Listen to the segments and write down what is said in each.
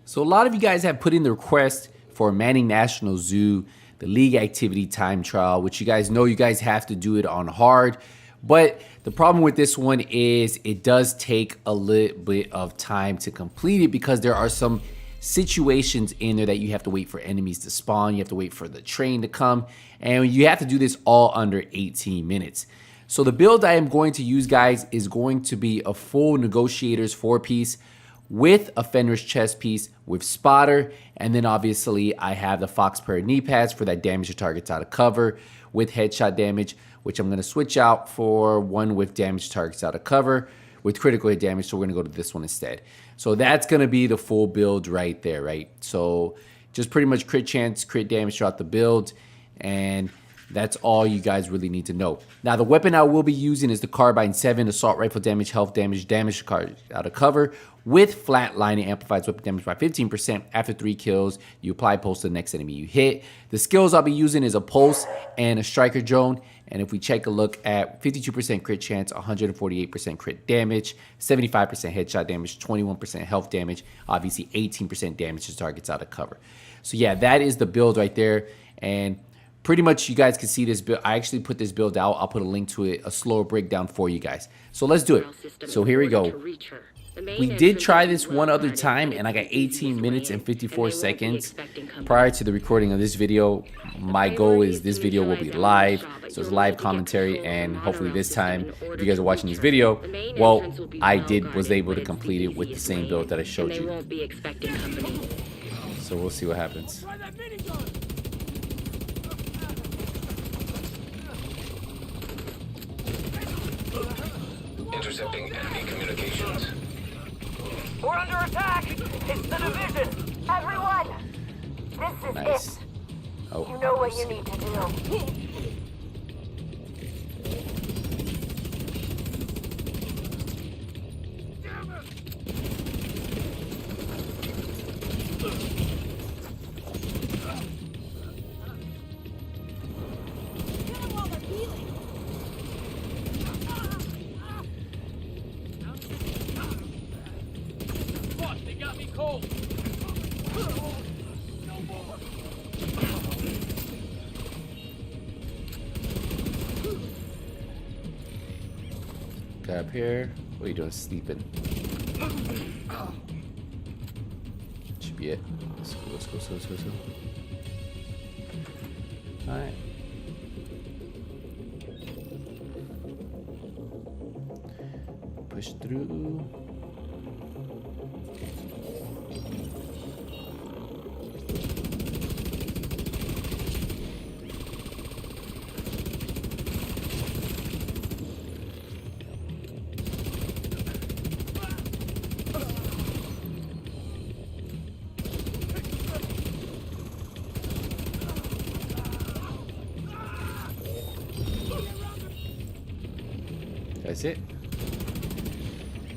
So a lot of you guys have put in the request for Manning National Zoo, the league activity time trial, which you guys know you guys have to do it on hard. But the problem with this one is it does take a little bit of time to complete it because there are some situations in there that you have to wait for enemies to spawn. You have to wait for the train to come, and you have to do this all under 18 minutes. So the build I am going to use, guys, is going to be a full Negotiators 4-piece with a Fenris chest piece with spotter, and then obviously I have the Fox pair knee pads for that damage to targets out of cover with headshot damage, which I'm going to switch out for one with damage to targets out of cover with critical hit damage, so we're going to go to this one instead. So that's going to be the full build right there, right? So just pretty much crit chance, crit damage throughout the build, and that's all you guys really need to know. Now, the weapon I will be using is the Carbine 7, assault rifle damage, health damage, damage out of cover, with flatlining, amplifies weapon damage by 15% after 3 kills. You apply pulse to the next enemy you hit. The skills I'll be using is a pulse and a striker drone. And if we take a look at 52% crit chance, 148% crit damage, 75% headshot damage, 21% health damage, obviously 18% damage to targets out of cover. So yeah, that is the build right there. And pretty much you guys can see this build. I actually put this build out. I'll put a link to it, a slower breakdown for you guys. So let's do it. So here we go. We did try this one other time, and I got 18 minutes and 54 seconds prior to the recording of this video. My goal is this video will be live, so it's live commentary, and hopefully this time, if you guys are watching this video, well, I was able to complete it with the same build that I showed you. So we'll see what happens. Intercepting enemy communications. We're under attack! It's the division! Everyone! This is Nice. it! Oh, You know what you need to do. Guy up here. What are you doing? Sleeping. Should be it. Let's go, let's go, let's go, let's go, let's go. Alright. Push through. That's it.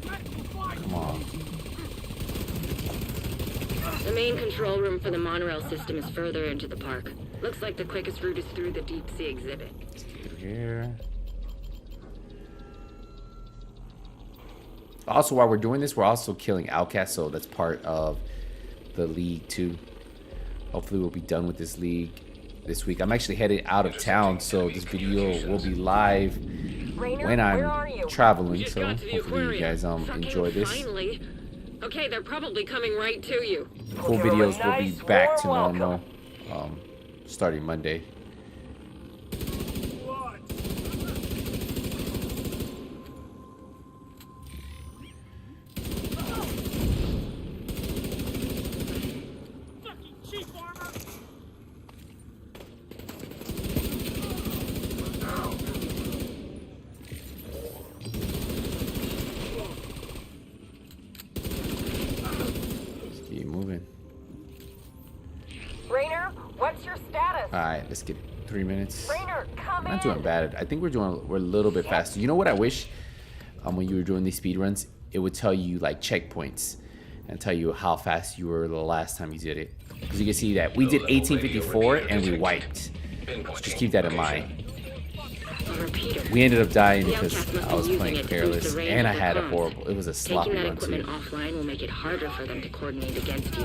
Come on. The main control room for the monorail system is further into the park. Looks like the quickest route is through the deep sea exhibit. Let's get through here. Also, while we're doing this, we're also killing outcasts, so that's part of the league too. Hopefully we'll be done with this league this week. I'm actually headed out of town, so this video will be live when I'm traveling, so hopefully you guys enjoy this. Finally. Okay, they're probably coming right to you. Full videos will be back to normal starting Monday. What's your status? Alright, let's get 3 minutes. Rainer, come We're not doing bad. I think we're a little bit faster. You know what I wish? When you were doing these speed runs, it would tell you like checkpoints and tell you how fast you were the last time you did it. Because you can see that we did 1854 and we wiped. So just keep that in mind. A repeater. We ended up dying The because outcast must I be was using playing it to boost careless, the range and I of their had a comms. horrible. It was a sloppy Taking that run equipment too. offline will make it harder for them to coordinate against you.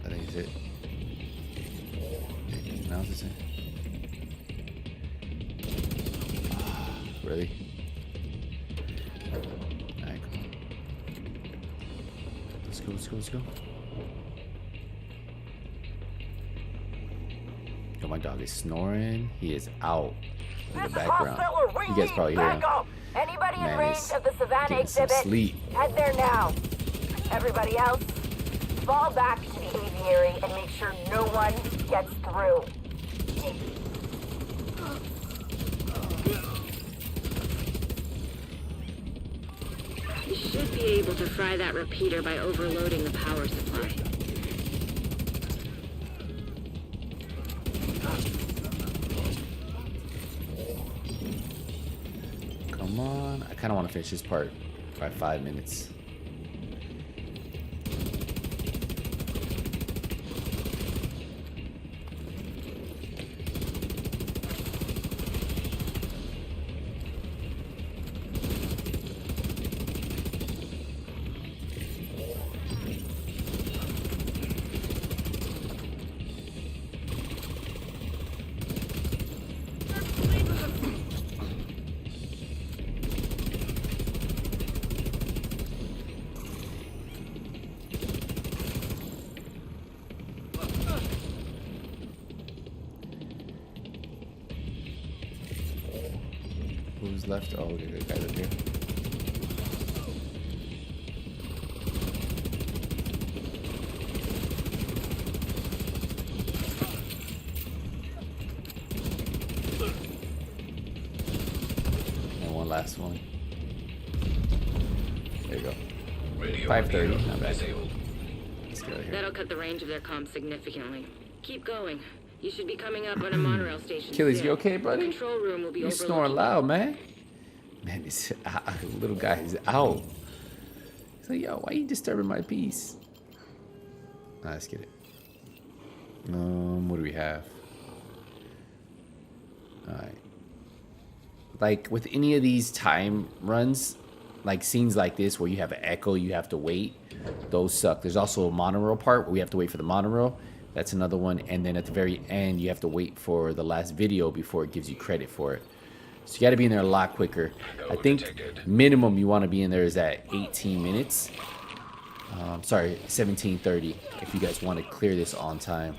I think it's it. Now is it? Really? Alright, come on. Let's go, let's go, let's go. Yo, my dog is snoring. He is out in the This is background. Hostler. We You guys need probably hear him. backup. Anybody Man in range is of the Savannah getting some exhibit? sleep. Head there now. Everybody else, fall back to the aviary and make sure no one gets through. You should be able to fry that repeater by overloading the power supply. Come on. I kind of want to finish this part by 5 minutes. Who's left? Oh, okay, the guys up here. And one last one. There you go. Radio 5:30, repeater not bad. disabled. Let's get out of here. That'll cut the range of their comms significantly. Keep going. You should be coming up on a monorail station. Achilles, soon. you okay, The buddy? control room will be You overlooking snoring you. loud, man. Man, this little guy is out. He's like, yo, why you disturbing my peace? Let's get it. What do we have? Alright. Like, with any of these time runs, like scenes like this where you have an echo, you have to wait, those suck. There's also a monorail part where we have to wait for the monorail. That's another one. And then at the very end, you have to wait for the last video before it gives you credit for it. So you got to be in there a lot quicker. I think minimum you want to be in there is at 18 minutes. Sorry, 17:30 if you guys want to clear this on time.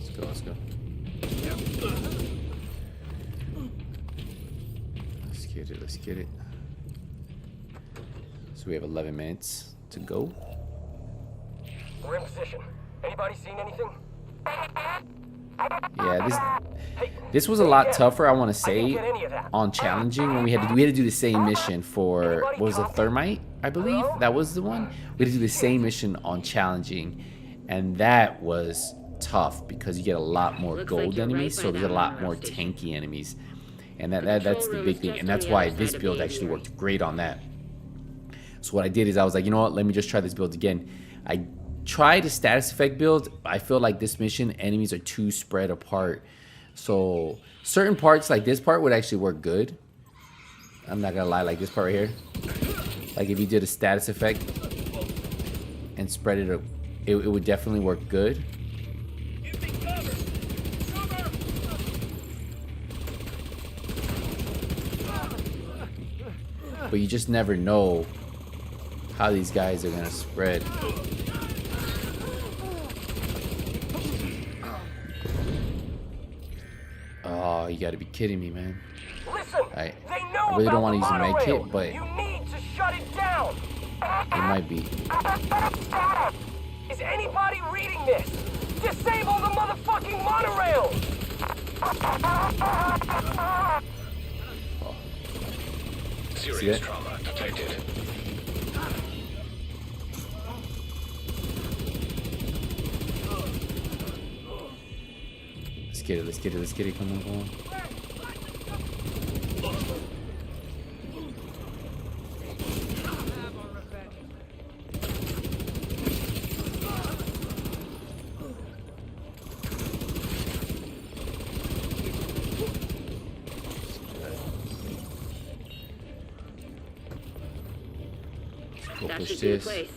Let's go. Let's get it. So we have 11 minutes to go. We're in position. Anybody seen anything? Yeah, this was a lot tougher, I want to say, on challenging when we had to do the same mission for, what was it, Thermite, I believe? That was the one. We had to do the same mission on challenging, and that was tough because you get a lot more Looks like gold you're right enemies, by so there's a that lot monorail more station. tanky enemies. And that's control the room big is thing, just and on that's the why other this side of build the actually aviary. worked great on that. So what I did is I was like, you know what, let me just try this build again. I tried a status effect build. I feel like this mission, enemies are too spread apart. So certain parts, like this part, would actually work good. I'm not gonna lie, like this part right here. Like if you did a status effect and spread it, it would definitely work good. But you just never know how these guys are gonna spread. Oh, you gotta be kidding me, man. Listen, I know really don't about want to the use a med monorail. kit, but You need to shut it down. it might be. Is anybody reading this? Disable the motherfucking monorail! Serious trauma detected. Let's get it, let's get it, let's get it. Come on, come on. Go That push should be in this. place.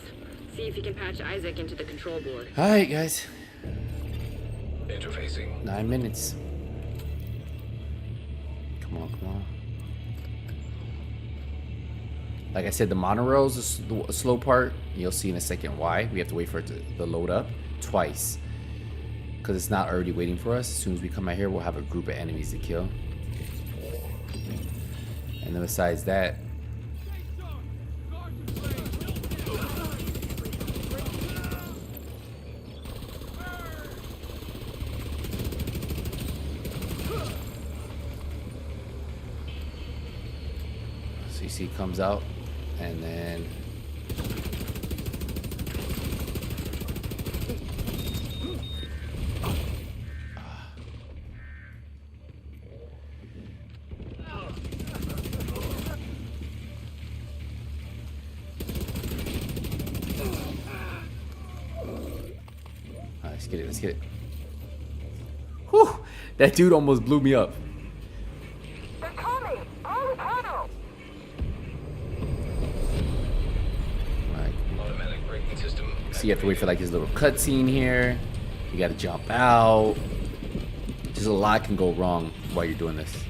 See if you can patch Isaac into the control board. Alright, guys. Interfacing. 9 minutes. Come on, come on. Like I said, the monorail is a slow part. You'll see in a second why. We have to wait for it to load up twice. Because it's not already waiting for us. As soon as we come out here, we'll have a group of enemies to kill. And then besides that, so you see it comes out and then let's get it, let's get it. Whew, that dude almost blew me up. They're coming! On the tunnel! Alright. Automatic braking system. So you have to wait for like this little cutscene here. You gotta jump out. Just a lot can go wrong while you're doing this.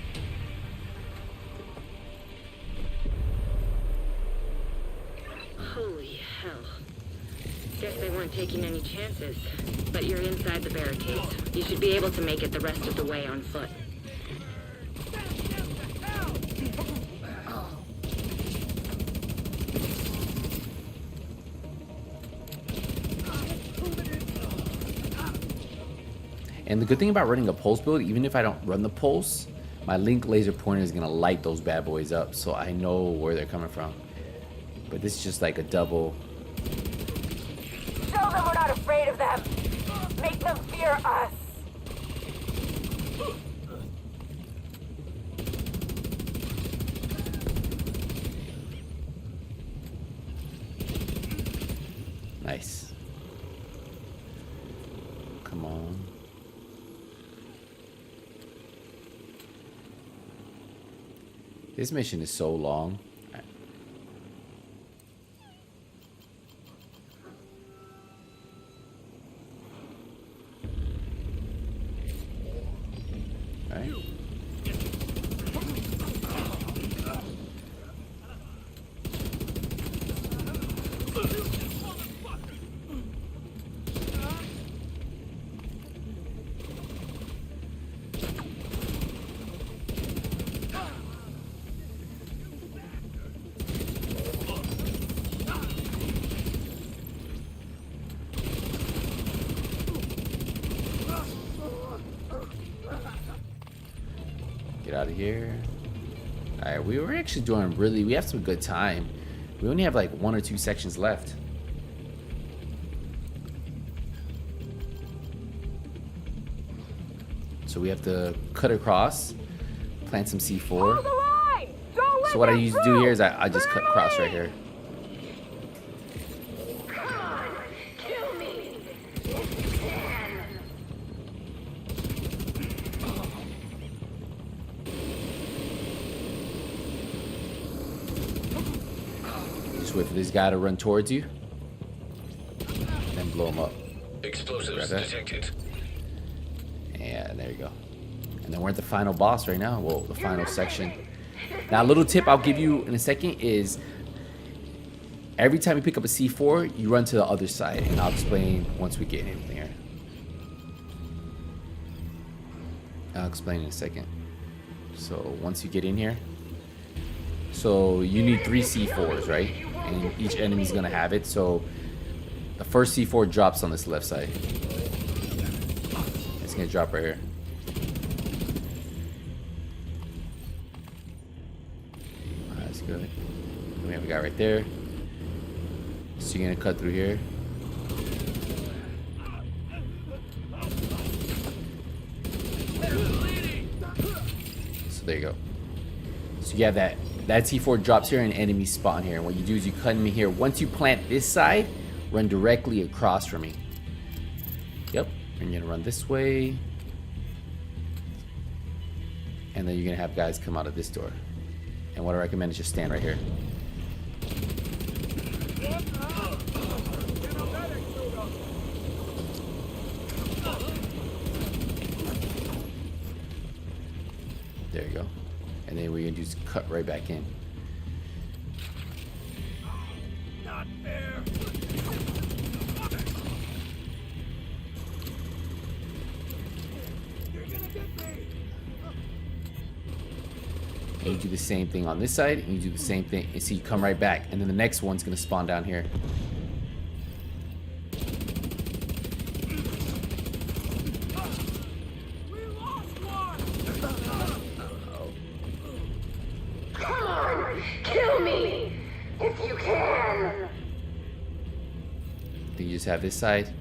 Holy hell. Guess they weren't taking any chances. But you're inside the barricades. You should be able to make it the rest of the way on foot. And the good thing about running a pulse build, even if I don't run the pulse, my link laser pointer is gonna light those bad boys up, so I know where they're coming from. But this is just like a double. Show them we're not afraid of them! Make them fear us! Nice. Come on. This mission is so long. Alright. Get out of here. Alright, we were actually doing we have some good time. We only have like 1 or 2 sections left. So we have to cut across, plant some C4. Hold the line! Don't let So what I them usually do through! here is I just cut across right here. Kill me! Just wait for this guy to run towards you. And blow him up. Explosives Grab that. detected. And there you go. And then we're at the final boss right now. Well, the final section. Now, a little tip I'll give you in a second is every time you pick up a C4, you run to the other side. And I'll explain once we get in there. I'll explain in a second. So once you get in here, so you need 3 C4s, right? And each enemy's gonna have it. So the first C4 drops on this left side. It's gonna drop right here. Alright, that's good. We have a guy right there. So you're gonna cut through here. So there you go. So you have that T4 drops here and enemy spawn here. And what you do is you cut in here. Once you plant this side, run directly across from me. Yep. And you're gonna run this way. And then you're gonna have guys come out of this door. And what I recommend is just stand right here. There you go. And then what you're gonna do is cut right back in. Not fair. You're gonna get me. And you do the same thing on this side, and you do the same thing. And so you come right back, and then the next one's gonna spawn down here. We lost one. Come on, kill me if you can. Then you just have this side,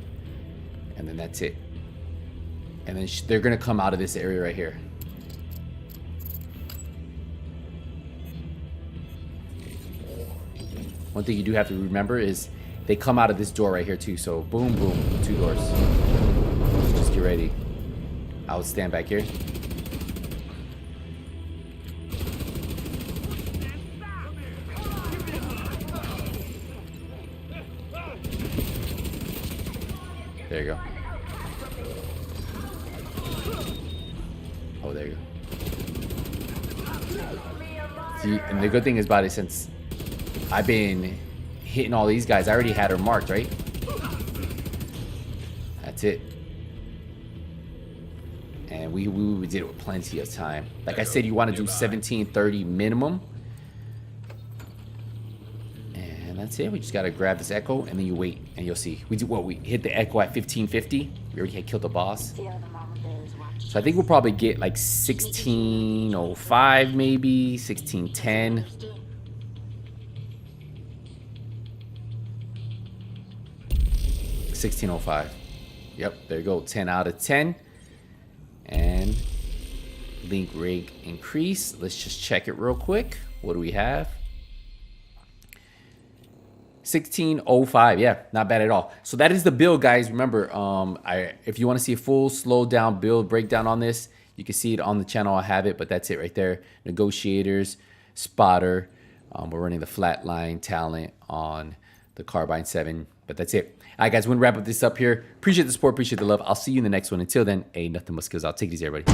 and then that's it. And then they're gonna come out of this area right here. One thing you do have to remember is they come out of this door right here too. So boom, boom, 2 doors. Just get ready. I would stand back here. There you go. Oh, there you go. See, and the good thing is about it, since I've been hitting all these guys, I already had her marked, right? That's it. And we did it with plenty of time. Like I said, you want to do 17:30 minimum. And that's it. We just got to grab this echo, and then you wait, and you'll see. We hit the echo at 15:50. We already had killed the boss. So I think we'll probably get like 16:05 maybe, 16:10. 16:05. Yep, there you go. 10 out of 10. And link rate increase. Let's just check it real quick. What do we have? 16:05. Yeah, not bad at all. So that is the build, guys. Remember, if you want to see a full slow down build breakdown on this, you can see it on the channel. I have it, but that's it right there. Negotiators, spotter. We're running the flatline talent on the Carbine 7, but that's it. All right, guys, we're gonna wrap up this up here. Appreciate the support, appreciate the love. I'll see you in the next one. Until then, nothing but skills. I'll take these, everybody.